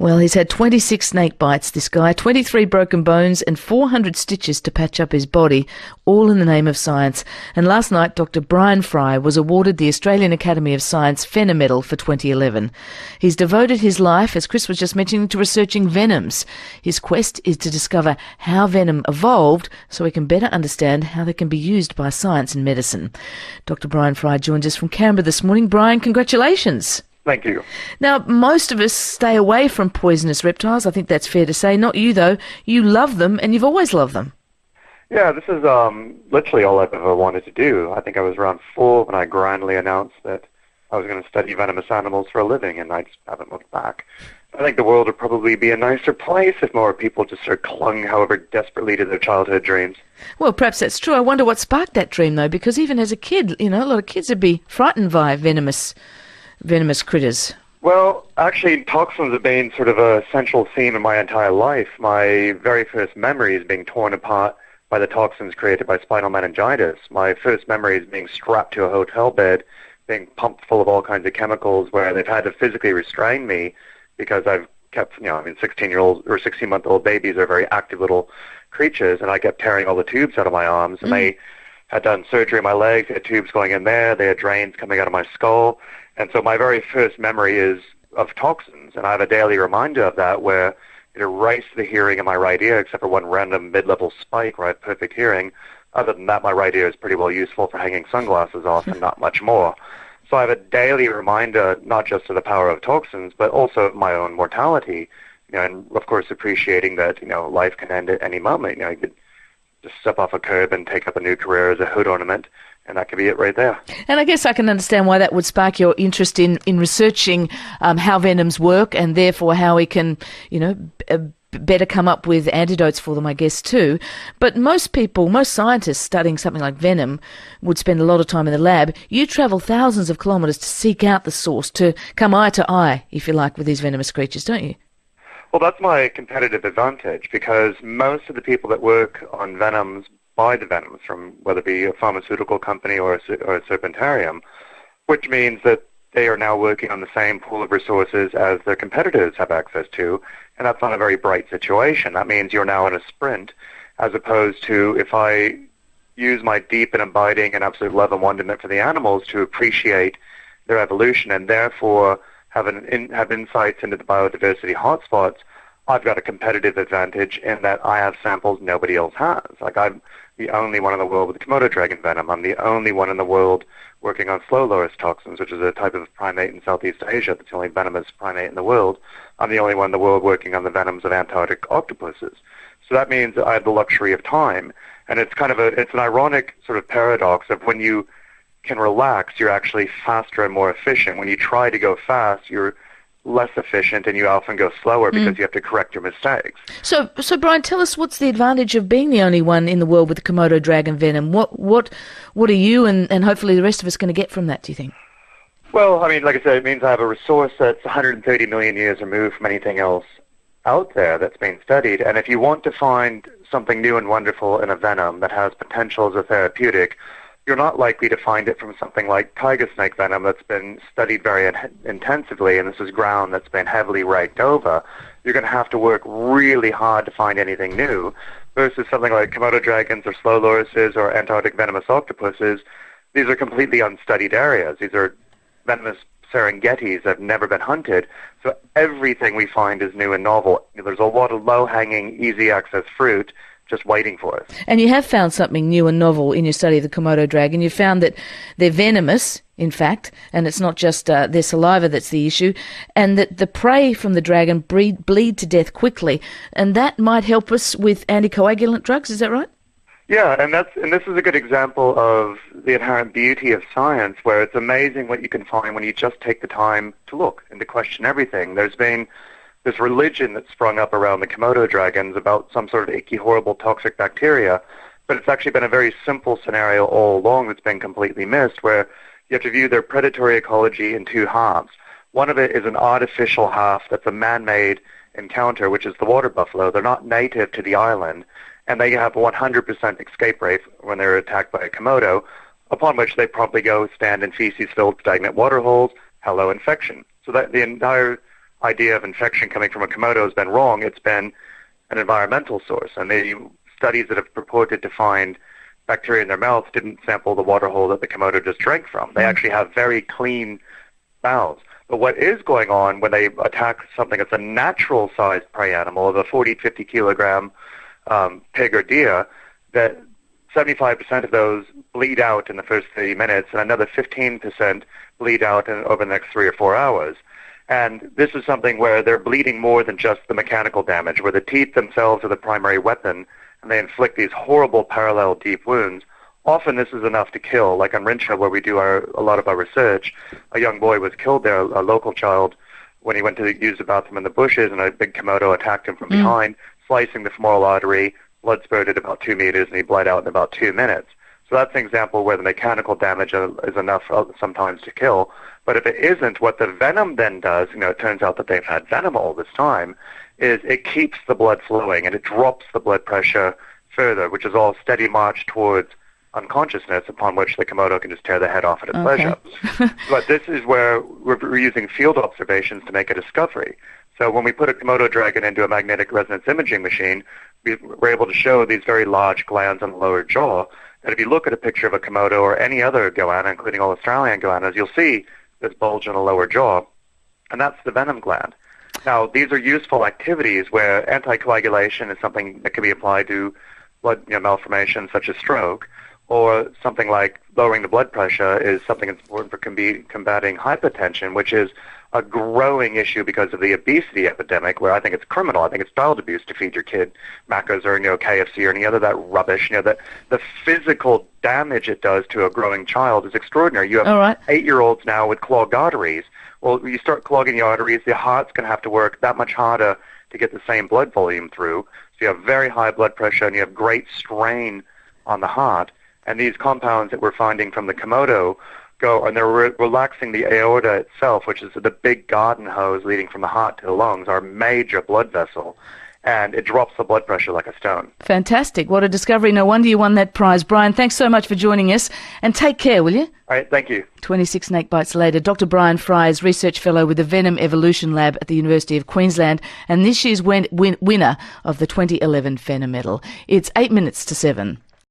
Well, he's had 26 snake bites, this guy, 23 broken bones and 400 stitches to patch up his body, all in the name of science. And last night, Dr. Brian Fry was awarded the Australian Academy of Science Fenner Medal for 2011. He's devoted his life, as Chris was just mentioning, to researching venoms. His quest is to discover how venom evolved so we can better understand how they can be used by science and medicine. Dr. Brian Fry joins us from Canberra this morning. Brian, congratulations. Thank you. Now, most of us stay away from poisonous reptiles. I think that's fair to say. Not you, though. You love them, and you've always loved them. Yeah, this is literally all I've ever wanted to do. I think I was around 4 when I grandly announced that I was going to study venomous animals for a living, and I just haven't looked back. I think the world would probably be a nicer place if more people just sort of clung, however desperately, to their childhood dreams. Well, perhaps that's true. I wonder what sparked that dream, though, because even as a kid, a lot of kids would be frightened by venomous critters. Well, actually, toxins have been sort of a central theme in my entire life. My very first memory is being torn apart by the toxins created by spinal meningitis. My first memory is being strapped to a hotel bed, being pumped full of all kinds of chemicals where they've had to physically restrain me because I've kept, 16-year-old or 16-month-old babies are very active little creatures, and I kept tearing all the tubes out of my arms, and they had done surgery on my legs, they had tubes going in there, they had drains coming out of my skull. And so my very first memory is of toxins, and I have a daily reminder of that where it erased the hearing in my right ear, except for one random mid-level spike where I have perfect hearing. Other than that, my right ear is pretty well useful for hanging sunglasses off and not much more. So I have a daily reminder, not just of the power of toxins, but also of my own mortality, and of course appreciating that, life can end at any moment. You could just step off a curb and take up a new career as a hood ornament, and that could be it right there. And I guess I can understand why that would spark your interest in researching how venoms work, and therefore how we can, better come up with antidotes for them, I guess, too. But most scientists studying something like venom would spend a lot of time in the lab. You travel thousands of kilometres to seek out the source, to come eye to eye, if you like, with these venomous creatures, don't you? Well, that's my competitive advantage, because most of the people that work on venoms buy the venoms from whether it be a pharmaceutical company or a serpentarium, which means that they are now working on the same pool of resources as their competitors have access to, and that's not a very bright situation. That means you're now in a sprint, as opposed to if I use my deep and abiding and absolute love and wonderment for the animals to appreciate their evolution and therefore have insights into the biodiversity hotspots, I've got a competitive advantage in that I have samples nobody else has. Like, I'm the only one in the world with Komodo dragon venom. I'm the only one in the world working on slow loris toxins, which is a type of primate in Southeast Asia that's the only venomous primate in the world. I'm the only one in the world working on the venoms of Antarctic octopuses. So that means that I have the luxury of time. And it's it's an ironic sort of paradox of when you can relax, you're actually faster and more efficient. When you try to go fast, you're less efficient and you often go slower because you have to correct your mistakes. So Brian, tell us, what's the advantage of being the only one in the world with the Komodo dragon venom? What are you and hopefully the rest of us going to get from that, do you think? Well, like I said, it means I have a resource that's 130 million years removed from anything else out there that's been studied. And if you want to find something new and wonderful in a venom that has potential as a therapeutic, you're not likely to find it from something like tiger snake venom that's been studied very intensively, and this is ground that's been heavily raked over. You're going to have to work really hard to find anything new, versus something like Komodo dragons or slow lorises or Antarctic venomous octopuses. These are completely unstudied areas. These are venomous Serengetis that have never been hunted, so everything we find is new and novel. There's a lot of low-hanging, easy-access fruit just waiting for us. And you have found something new and novel in your study of the Komodo dragon. You found that they're venomous, in fact, and it's not just their saliva that's the issue, and that the prey from the dragon bleed to death quickly, and that might help us with anticoagulant drugs, is that right? Yeah, and this is a good example of the inherent beauty of science, where it's amazing what you can find when you just take the time to look and to question everything. There's been this religion that sprung up around the Komodo dragons about some sort of icky, horrible, toxic bacteria, but it's actually been a very simple scenario all along that's been completely missed, where you have to view their predatory ecology in two halves. One of it is an artificial half that's a man-made encounter, which is the water buffalo. They're not native to the island, and they have a 100% escape rate when they're attacked by a Komodo, upon which they promptly go stand in feces-filled stagnant water holes, hello infection. So that the entire idea of infection coming from a Komodo has been wrong. It's been an environmental source. And the studies that have purported to find bacteria in their mouth didn't sample the water hole that the Komodo just drank from. They actually have very clean mouths. But what is going on when they attack something that's a natural-sized prey animal of a 40, 50 kilogram pig or deer, that 75% of those bleed out in the first 30 minutes and another 15% bleed out over the next 3 or 4 hours. And this is something where they're bleeding more than just the mechanical damage, where the teeth themselves are the primary weapon and they inflict these horrible parallel deep wounds. Often this is enough to kill. Like on Rincha, where we do a lot of our research, a young boy was killed there, a local child, when he went to use the bathroom in the bushes, and a big Komodo attacked him from behind, slicing the femoral artery. Blood spurted about 2 meters, and he bled out in about 2 minutes. So that's an example where the mechanical damage is enough sometimes to kill. But if it isn't, what the venom then does, it turns out that they've had venom all this time, is it keeps the blood flowing and it drops the blood pressure further, which is all steady march towards unconsciousness, upon which the Komodo can just tear the head off at its pleasure. But this is where we're using field observations to make a discovery. So when we put a Komodo dragon into a magnetic resonance imaging machine, we're able to show these very large glands on the lower jaw, that if you look at a picture of a Komodo or any other goanna, including all Australian goannas, you'll see this bulge in the lower jaw, and that's the venom gland. Now, these are useful activities where anticoagulation is something that can be applied to blood malformations such as stroke, or something like lowering the blood pressure is something that's important for combating hypertension, which is a growing issue because of the obesity epidemic, where I think it's criminal. I think it's child abuse to feed your kid Macca's or KFC or any other that rubbish. That the physical damage it does to a growing child is extraordinary. You have 8-year-olds now with clogged arteries. Well, you start clogging the arteries, the heart's going to have to work that much harder to get the same blood volume through. So you have very high blood pressure and you have great strain on the heart. And these compounds that we're finding from the Komodo go, and they're relaxing the aorta itself, which is the big garden hose leading from the heart to the lungs, our major blood vessel, and it drops the blood pressure like a stone. Fantastic. What a discovery. No wonder you won that prize. Brian, thanks so much for joining us, and take care, will you? All right, thank you. 26 snake bites later. Dr. Brian Fry is Research Fellow with the Venom Evolution Lab at the University of Queensland, and this year's winner of the 2011 Venom Medal. It's 8 minutes to 7.